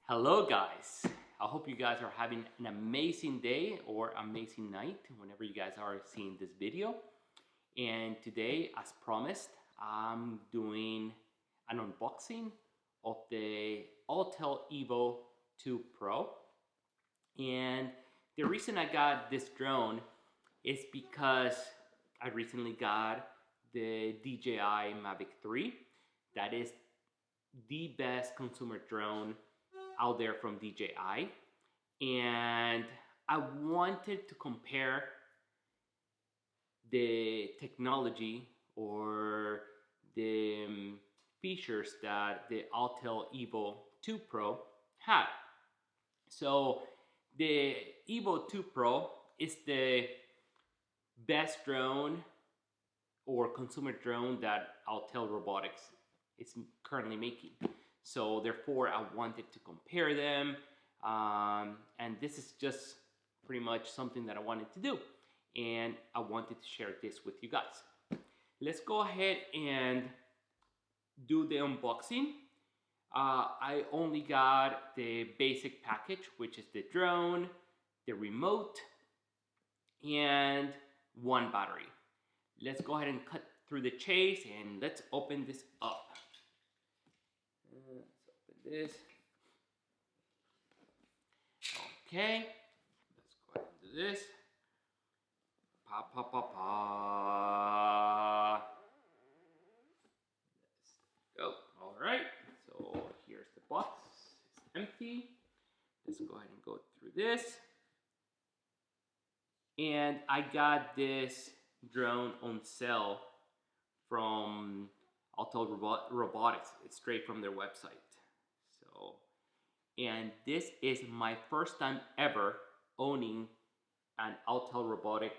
Hello guys, I hope you guys are having an amazing day or amazing night whenever you guys are seeing this video. And today, as promised, I'm doing an unboxing of the Autel Evo II Pro. And the reason I got this drone is because I recently got the DJI Mavic 3. That is the best consumer drone out there from DJI, and I wanted to compare the technology or the features that the Autel Evo II Pro had. So the Evo II Pro is the best drone or consumer drone that Autel Robotics is currently making. So therefore, I wanted to compare them, and this is just pretty much something that I wanted to do, and I wanted to share this with you guys. Let's go ahead and do the unboxing. I only got the basic package, which is the drone, the remote, and one battery. Let's go ahead and cut through the chase and let's open this up. Let's open this. Okay, let's go ahead and do this. Pa pa pa pa. Let's go. All right. So here's the box. It's empty. Let's go ahead and go through this. And I got this drone on sale from Autel Robotics. It's straight from their website. So, and this is my first time ever owning an Autel Robotic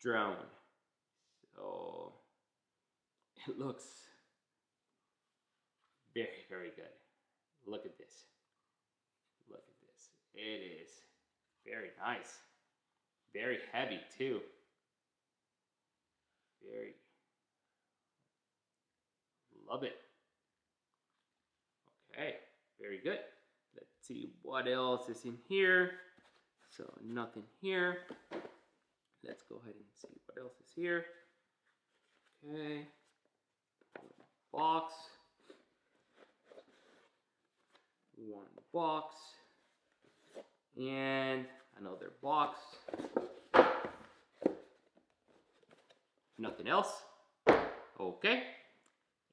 drone. So it looks very, very good. Look at this. Look at this. It is very nice. Very heavy too. Very. Love it. Okay, very good. Let's see what else is in here. So nothing here. Let's go ahead and see what else is here. Okay. Box. One box. And another box. Nothing else. Okay.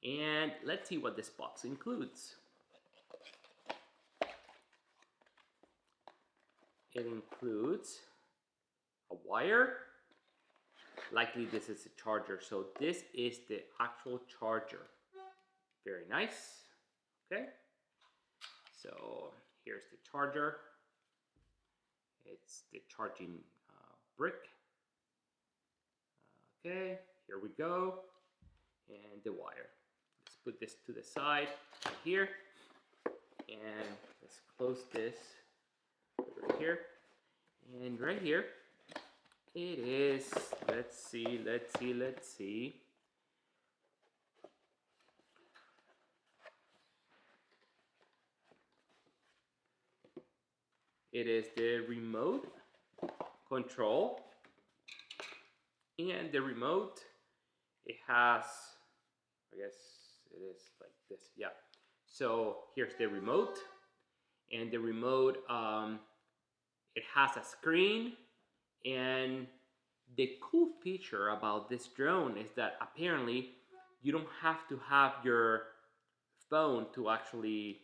And let's see what this box includes. It includes a wire. Likely this is a charger. So this is the actual charger. Very nice. Okay. So here's the charger. It's the charging brick. Okay, here we go. And the wire. Let's put this to the side right here. And let's close this right here. And right here, it is, let's see. It is the remote control. And the remote, it has, I guess it is like this, yeah. So here's the remote, and the remote, it has a screen, and the cool feature about this drone is that apparently you don't have to have your phone to actually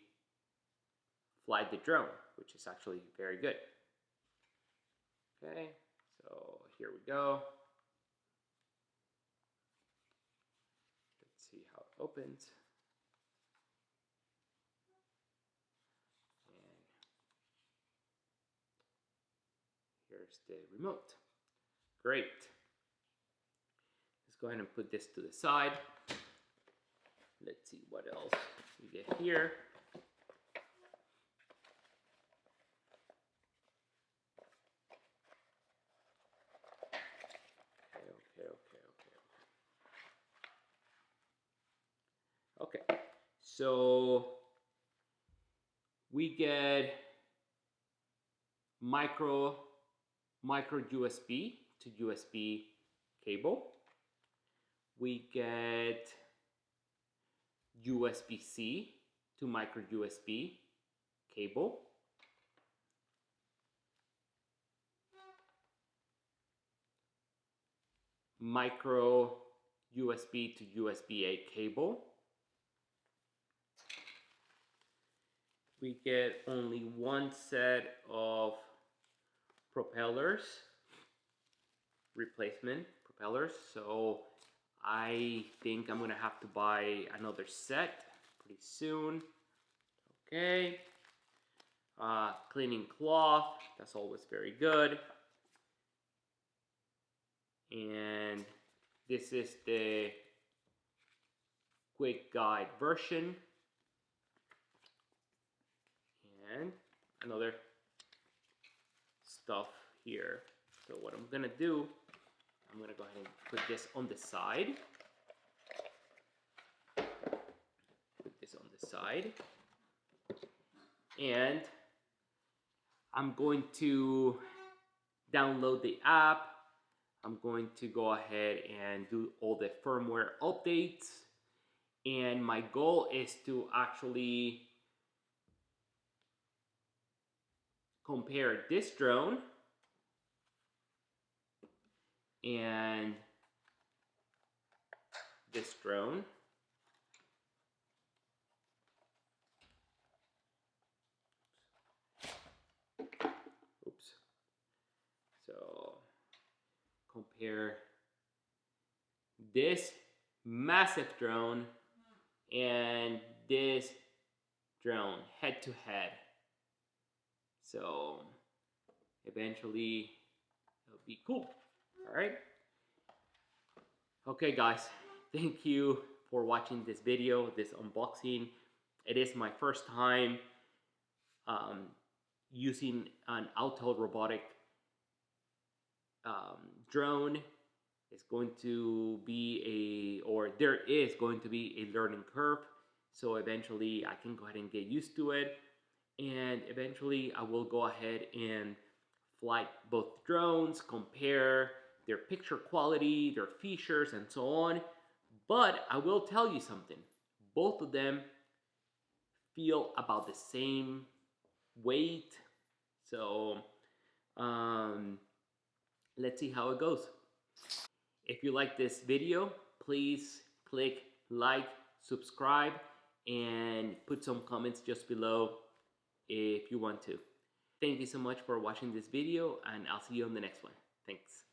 fly the drone, which is actually very good. Okay, so here we go. See how it opens. And here's the remote. Great. Let's go ahead and put this to the side. Let's see what else we get here. Okay. So we get micro USB to USB cable. We get USB-C to micro USB cable. Micro USB to USB-A cable. We get only one set of propellers, replacement propellers, so I think I'm gonna have to buy another set pretty soon. Okay, cleaning cloth, that's always very good. And this is the quick guide version. And another stuff here. So what I'm gonna do, I'm gonna go ahead and put this on the side. Put this on the side. And I'm going to download the app. I'm going to go ahead and do all the firmware updates. And my goal is to actually compare this drone and this drone. Oops. So compare this massive drone and this drone head to head. So eventually it'll be cool. All right. Okay, guys, thank you for watching this video, this unboxing. It is my first time using an Autel robotic drone. It's going to be there is going to be a learning curve. So eventually I can go ahead and get used to it. And eventually I will go ahead and fly both drones, compare their picture quality, their features, and so on. But I will tell you something. Both of them feel about the same weight. So let's see how it goes. If you like this video, please click like, subscribe, and put some comments just below if you want to. Thank you so much for watching this video, and I'll see you on the next one. Thanks.